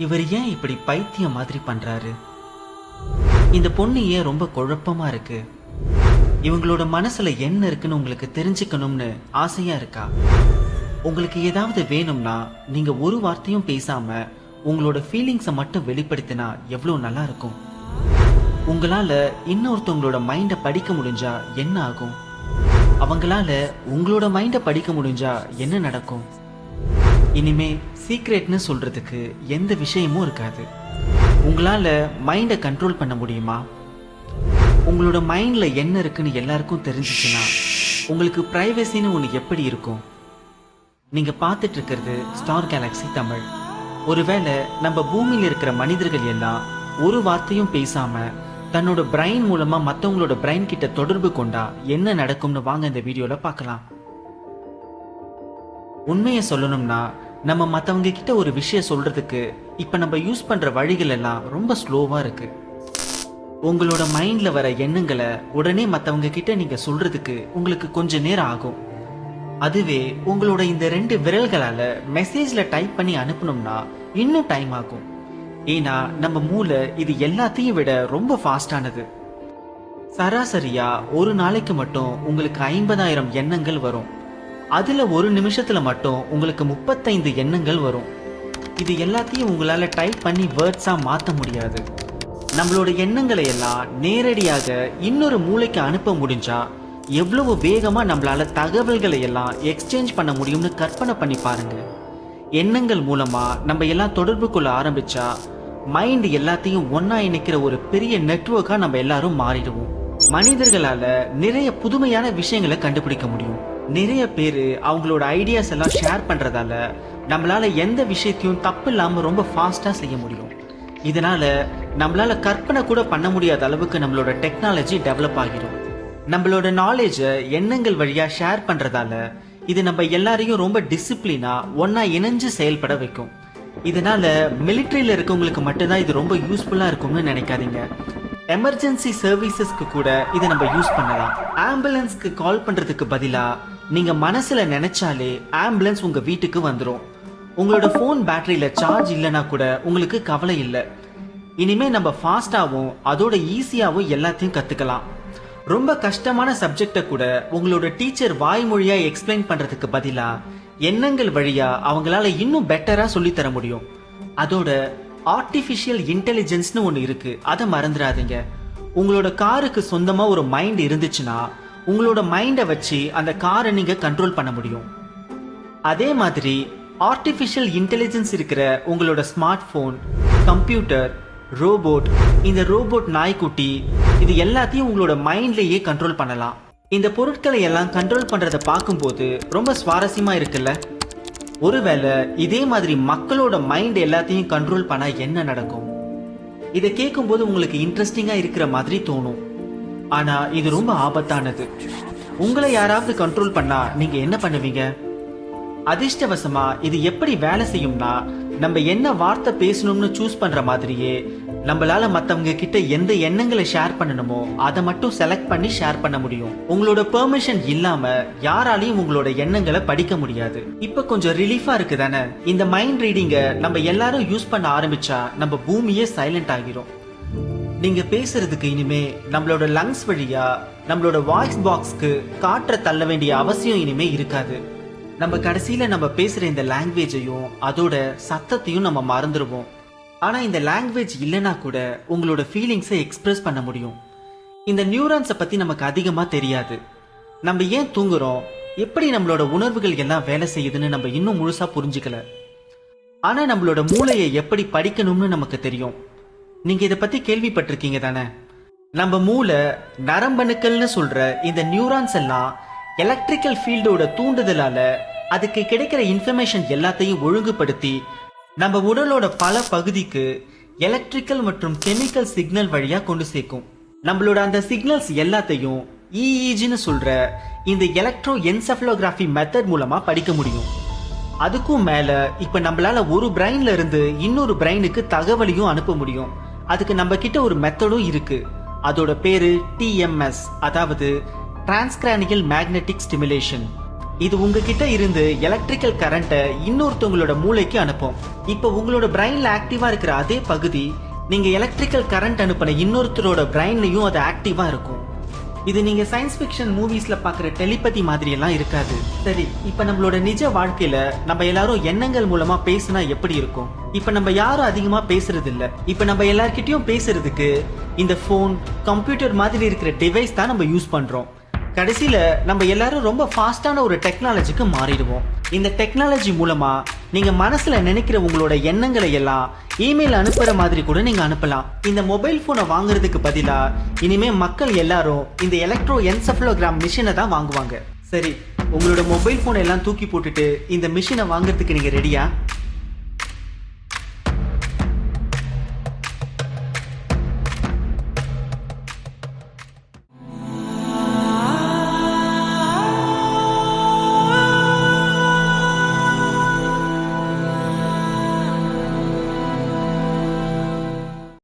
இவர் ஏன் இப்படி பைத்தியம் மாதிரி பண்றாரு? இந்த பொண்ணு ஏன் ரொம்ப குழப்பமா இருக்கு? இவங்களோட மனசுல என்ன இருக்குன்னு உங்களுக்கு தெரிஞ்சுக்கணும்னு ஆசையா இருக்கா? உங்களுக்கு ஏதாவது வேணும்னா நீங்க ஒரு வார்த்தையும் பேசாம உங்களோட ஃபீலிங்ஸை மட்டும் வெளிப்படுத்தினா எவ்வளவு நல்லா இருக்கும். உங்களால இன்னொருத்தவங்களோட மைண்டை படிக்க முடிஞ்சா என்ன ஆகும்? அவங்களால உங்களோட மைண்டை படிக்க முடிஞ்சா என்ன நடக்கும்? இனிமே சீக்ரெட்னு சொல்றதுக்கு எந்த விஷயமும் இருக்காது. உங்களால மைண்டை கண்ட்ரோல் பண்ண முடியுமா? உங்களோட மைண்ட்ல என்ன இருக்குன்னு எல்லாருக்கும் தெரிஞ்சிச்சுன்னா உங்களுக்கு பிரைவசின்னு ஒன்று எப்படி இருக்கும்? நீங்க பார்த்துட்டு இருக்கிறது ஸ்டார் கேலக்ஸி தமிழ். ஒருவேளை நம்ம பூமியில் இருக்கிற மனிதர்கள் எல்லாம் ஒரு வார்த்தையும் பேசாம தன்னோட பிரைன் மூலமா மற்றவங்களோட பிரைன் கிட்ட தொடர்பு கொண்டா என்ன நடக்கும்னு வாங்க இந்த வீடியோல பார்க்கலாம். உண்மையை சொல்லணும்னா நம்ம மற்றவங்க கிட்ட ஒரு விஷயம் சொல்றதுக்கு இப்ப நம்ம யூஸ் பண்ற வழிகள் எல்லாம் ரொம்ப ஸ்லோவா இருக்கு. உங்களோட மைண்ட்ல வர எண்ணங்களை உடனே மற்றவங்க கிட்ட நீங்க சொல்றதுக்கு உங்களுக்கு கொஞ்ச நேரம் ஆகும். அதுவே உங்களோட இந்த 2 விரல்களால மெசேஜ்ல டைப் பண்ணி அனுப்பணும்னா இன்னும் டைம் ஆகும். ஏன்னா நம்ம மூளை இது எல்லாத்தையும் விட ரொம்ப ஃபாஸ்டானது. சராசரியா ஒரு நாளைக்கு மட்டும் உங்களுக்கு 50,000 எண்ணங்கள் வரும். அதுல ஒரு நிமிஷத்துல மட்டும் உங்களுக்கு 35 எண்ணங்கள் வரும். இது எல்லாத்தையும் உங்களால டைப் பண்ணி வேர்ட்ஸா மாத்த முடியாது. நம்மளோட எண்ணங்களை எல்லாம் நேரடியாக இன்னொரு மூளைக்கு அனுப்ப முடிஞ்சா எவ்வளவு வேகமா நம்மளால தகவல்களை எல்லாம் எக்ஸ்சேஞ்ச் பண்ண முடியும்னு கற்பனை பண்ணி பாருங்க. எண்ணங்கள் மூலமா நம்ம எல்லாம் தொடர்பு கொள்ள ஆரம்பிச்சா மைண்ட் எல்லாத்தையும் ஒன்னா இணைக்கிற ஒரு பெரிய நெட்வொர்க்கா நம்ம எல்லாரும் மாறிடுவோம். மனிதர்களால நிறைய புதுமையான விஷயங்களை கண்டுபிடிக்க முடியும். நிறைய பேரு அவங்களோட ஐடியாஸ் எல்லாம் ஷேர் பண்றதால நம்மளால எந்த விஷயத்தையும் தப்பு இல்லாம ரொம்ப ஃபாஸ்டா செய்ய முடியும். இதனால நம்மளால கற்பனை கூட பண்ண முடியாத அளவுக்கு நம்மளோட டெக்னாலஜி டெவலப் ஆகிடும். நம்மளோட நாலேஜை எண்ணங்கள் வழியா ஷேர் பண்றதால இது நம்ம எல்லாரையும் ரொம்ப டிசிப்ளினா ஒன்னா இணைஞ்சு செயல்பட வைக்கும். இதனால மிலிட்டரியில இருக்கவங்களுக்கு மட்டும்தான் இது ரொம்ப யூஸ்ஃபுல்லா இருக்கும்னு நினைக்காதீங்க. எமர்ஜென்சி சர்வீசஸ்க்கு கூட இதை நம்ம யூஸ் பண்ணலாம். ஆம்புலன்ஸ்க்கு கால் பண்றதுக்கு பதிலா நீங்க மனசுல நினைச்சாலே ஆம்புலன்ஸ் உங்க வீட்டுக்கு வந்துடும். உங்களோட போன் பேட்டரியில சார்ஜ் இல்லைன்னா கூட உங்களுக்கு கவலை இல்லை. இனிமே நம்ம ஃபாஸ்டாவும் அதோட ஈஸியாவும் எல்லாத்தையும் கத்துக்கலாம். ரொம்ப கஷ்டமான சப்ஜெக்ட கூட உங்களோட டீச்சர் வாய்மொழியா எக்ஸ்பிளைன் பண்றதுக்கு பதிலா எண்ணங்கள் வழியா அவங்களால இன்னும் பெட்டரா சொல்லி தர முடியும். அதோட ஆர்டிபிஷியல் இன்டெலிஜென்ஸ்னு ஒன்று இருக்கு, அதை மறந்துடாதீங்க. உங்களோட காருக்கு சொந்தமா ஒரு மைண்ட் இருந்துச்சுன்னா உங்களோட மைண்டை வச்சு அந்த காரை நீங்க கண்ட்ரோல் பண்ண முடியும். அதே மாதிரி ஆர்டிபிஷியல் இன்டெலிஜென்ஸ் இருக்கிற உங்களோட ஸ்மார்ட் போன், கம்ப்யூட்டர், ரோபோட், இந்த ரோபோட் நாய்க்குட்டி, இது எல்லாத்தையும் உங்களோட மைண்ட்லயே கண்ட்ரோல் பண்ணலாம். இந்த பொருட்களை எல்லாம் கண்ட்ரோல் பண்றதை பார்க்கும்போது ரொம்ப சுவாரஸ்யமா இருக்குல்ல? ஒருவேளை இதே மாதிரி மக்களோட மைண்ட் எல்லாத்தையும் கண்ட்ரோல் பண்ணா என்ன நடக்கும்? இதை கேட்கும்போது உங்களுக்கு இன்ட்ரெஸ்டிங்கா இருக்கிற மாதிரி தோணும். ஆனா இது ரொம்ப ஆபத்தானது. உங்களை யாராவது கண்ட்ரோல் பண்ணா நீங்க என்ன பண்ணுவீங்க? அதிர்ஷ்டவசமா இது எப்படி வேலை செய்யும்னா, நம்ம என்ன வார்த்தை பேசணும்னு சூஸ் பண்ற மாதிரியே நம்மளால மத்தவங்க கிட்ட எந்த எண்ணங்களை ஷேர் பண்ணணுமோ அதை மட்டும் செலக்ட் பண்ணி ஷேர் பண்ண முடியும். உங்களோட பெர்மிஷன் இல்லாம யாராலையும் உங்களோட எண்ணங்களை படிக்க முடியாது. இப்ப கொஞ்சம் ரிலீஃபா இருக்கு தானே? இந்த மைண்ட் ரீடிங்க நம்ம எல்லாரும் யூஸ் பண்ண ஆரம்பிச்சா நம்ம பூமியே சைலண்ட் ஆகிரும். நீங்க பேசுறதுக்கு இனிமே நம்மளோட லங்ஸ் வழியா நம்மளோட வாய்ஸ் பாக்ஸ்க்கு காற்றை தள்ள வேண்டிய அவசியம் இனிமே இருக்காது. நம்ம கடைசியில நம்ம பேசுற இந்த லாங்குவேஜையும் அதோட சத்தத்தையும் நம்ம மறந்துடுவோம். ஆனா இந்த லாங்குவேஜ் இல்லைன்னா கூட உங்களோட ஃபீலிங்ஸை எக்ஸ்பிரஸ் பண்ண முடியும். இந்த நியூரான்ஸை பத்தி நமக்கு அதிகமா தெரியாது. நம்ம ஏன் தூங்குறோம், எப்படி நம்மளோட உணர்வுகள் எல்லாம் வேலை செய்யுதுன்னு நம்ம இன்னும் முழுசா புரிஞ்சுக்கல. ஆனா நம்மளோட மூளையை எப்படி படிக்கணும்னு நமக்கு தெரியும். நீங்க இதை பத்தி கேள்விப்பட்டிருக்கீங்க தானே? நம்ம மூளை நரம்பணுக்கள்னு சொல்ற இந்த நியூரான்ஸ் எல்லாம் எலக்ட்ரிக்கல் ஃபீல்டோட தூண்டுதலால அதுக்கு கிடைக்கிற இன்ஃபர்மேஷன் எல்லாத்தையும் ஒழுங்குபடுத்தி நம்ம உடலோட பல பகுதிக்கு எலக்ட்ரிக்கல் மற்றும் கெமிக்கல் சிக்னல் வழியா கொண்டு சேர்க்கும். நம்மளோட அந்த சிக்னல்ஸ் எல்லாத்தையும் EEGன்னு சொல்ற இந்த எலக்ட்ரோ என்செஃபலோகிராஃபி மெத்தட் மூலமா படிக்க முடியும். அதுக்கும் மேல இப்ப நம்மளால ஒரு பிரைன்ல இருந்து இன்னொரு பிரைனுக்கு தகவலையும் அனுப்ப முடியும். அதுக்கு நம்ம கிட்ட ஒரு மெத்தடும் இருக்கு. அதோட பேரு TMS, அதாவது டிரான்ஸ்கிரானியல் மேக்னெட்டிக் ஸ்டிமுலேஷன். இது உங்ககிட்ட இருந்து எலக்ட்ரிக்கல் கரண்ட்டை இன்னொருத்தவங்களோட மூளைக்கு அனுப்பும். இப்போ உங்களோட பிரெயின்ல ஆக்டிவா இருக்கிற அதே பகுதி நீங்க எலக்ட்ரிக்கல் கரண்ட் அனுப்பின இன்னொருத்தரோட பிரெயின்லயும் அது ஆக்டிவா இருக்கும். இது நீங்க சயின்ஸ் ஃபிக்ஷன் மூவிஸ்ல பாக்குற டெலிபதி மாதிரி எல்லாம் இருக்காது. சரி, இப்ப நம்மளோட நிஜ வாழ்க்கையில நம்ம எல்லாரும் எண்ணங்கள் மூலமா பேசினா எப்படி இருக்கும்? இப்ப நம்ம யாரும் அதிகமா பேசுறது இல்ல. இப்ப நம்ம எல்லார்கிட்டயும் பேசுறதுக்கு இந்த போன், கம்ப்யூட்டர் மாதிரி இருக்கிற டிவைஸ் தான் நம்ம யூஸ் பண்றோம். கடைசியில நம்ம எல்லாரும் ரொம்ப ஃபாஸ்டான ஒரு டெக்னாலஜிக்கு மாறிடுவோம். இந்த டெக்னாலஜி மூலமா நீங்க மனசுல நினைக்கிற உங்களோட எண்ணங்களை எல்லாம் இமெயில் அனுப்புற மாதிரி கூட நீங்க அனுப்பலாம். இந்த மொபைல் போனை வாங்குறதுக்கு பதிலா இனிமே மக்கள் எல்லாரும் இந்த எலக்ட்ரோ என்செஃபலோகிராம் மிஷினை தான் வாங்குவாங்க. சரி, உங்களோட மொபைல் போனை எல்லாம் தூக்கி போட்டுட்டு இந்த மிஷினை வாங்குறதுக்கு நீங்க ரெடியா?